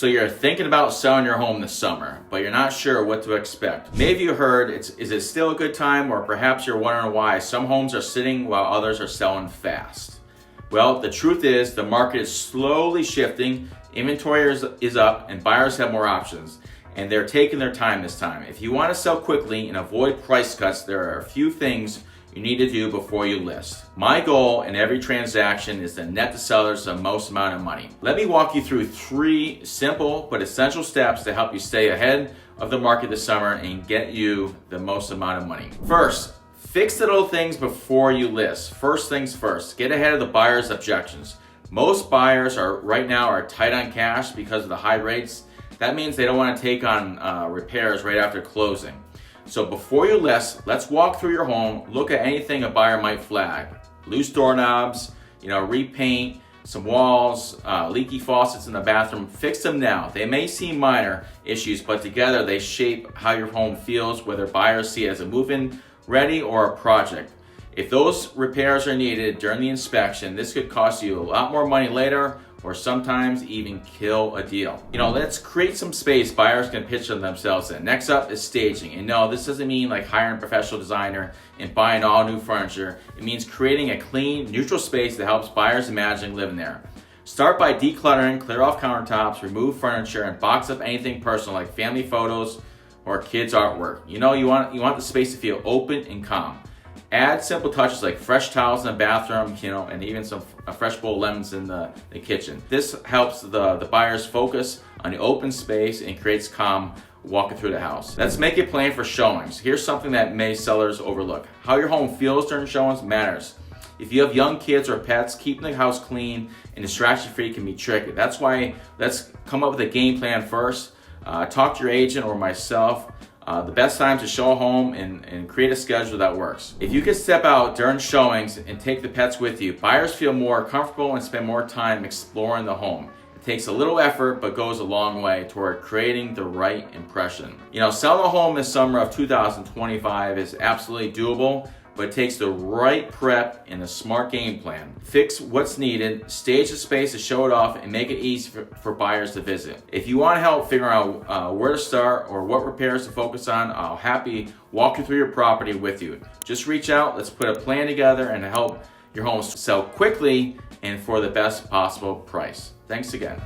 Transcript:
So you're thinking about selling your home this summer, but you're not sure what to expect. Maybe you heard, is it still a good time? Or perhaps you're wondering why some homes are sitting while others are selling fast. Well, the truth is the market is slowly shifting, inventory is up, and buyers have more options. And they're taking their time this time. If you want to sell quickly and avoid price cuts, there are a few things you need to do before you list. My goal in every transaction is to net the sellers the most amount of money. Let me walk you through 3 simple but essential steps to help you stay ahead of the market this summer and get you the most amount of money. First, fix the little things before you list. First things first, get ahead of the buyer's objections. Most buyers right now are tight on cash because of the high rates. That means they don't want to take on repairs right after closing. So before you list, let's walk through your home, look at anything a buyer might flag. Loose doorknobs, repaint, some walls, leaky faucets in the bathroom. Fix them now. They may seem minor issues, but together they shape how your home feels, whether buyers see it as a move-in ready or a project. If those repairs are needed during the inspection, this could cost you a lot more money later, or sometimes even kill a deal. Let's create some space buyers can picture themselves in. Next up is staging. And no, this doesn't mean like hiring a professional designer and buying all new furniture. It means creating a clean, neutral space that helps buyers imagine living there. Start by decluttering, clear off countertops, remove furniture, and box up anything personal like family photos or kids' artwork. You want the space to feel open and calm. Add simple touches like fresh towels in the bathroom, and even a fresh bowl of lemons in the kitchen. This helps the buyers focus on the open space and creates calm walking through the house. Let's make a plan for showings. Here's something that many sellers overlook. How your home feels during showings matters. If you have young kids or pets, keeping the house clean and distraction-free can be tricky. That's why let's come up with a game plan first. Talk to your agent or myself. The best time to show a home and create a schedule that works. If you can step out during showings and take the pets with you, buyers feel more comfortable and spend more time exploring the home. It takes a little effort, but goes a long way toward creating the right impression. Selling a home this summer of 2025 is absolutely doable, but it takes the right prep and a smart game plan. Fix what's needed, stage the space to show it off, and make it easy for buyers to visit. If you want help figuring out where to start or what repairs to focus on, I'll happily walk you through your property with you. Just reach out, let's put a plan together and help your home sell quickly and for the best possible price. Thanks again.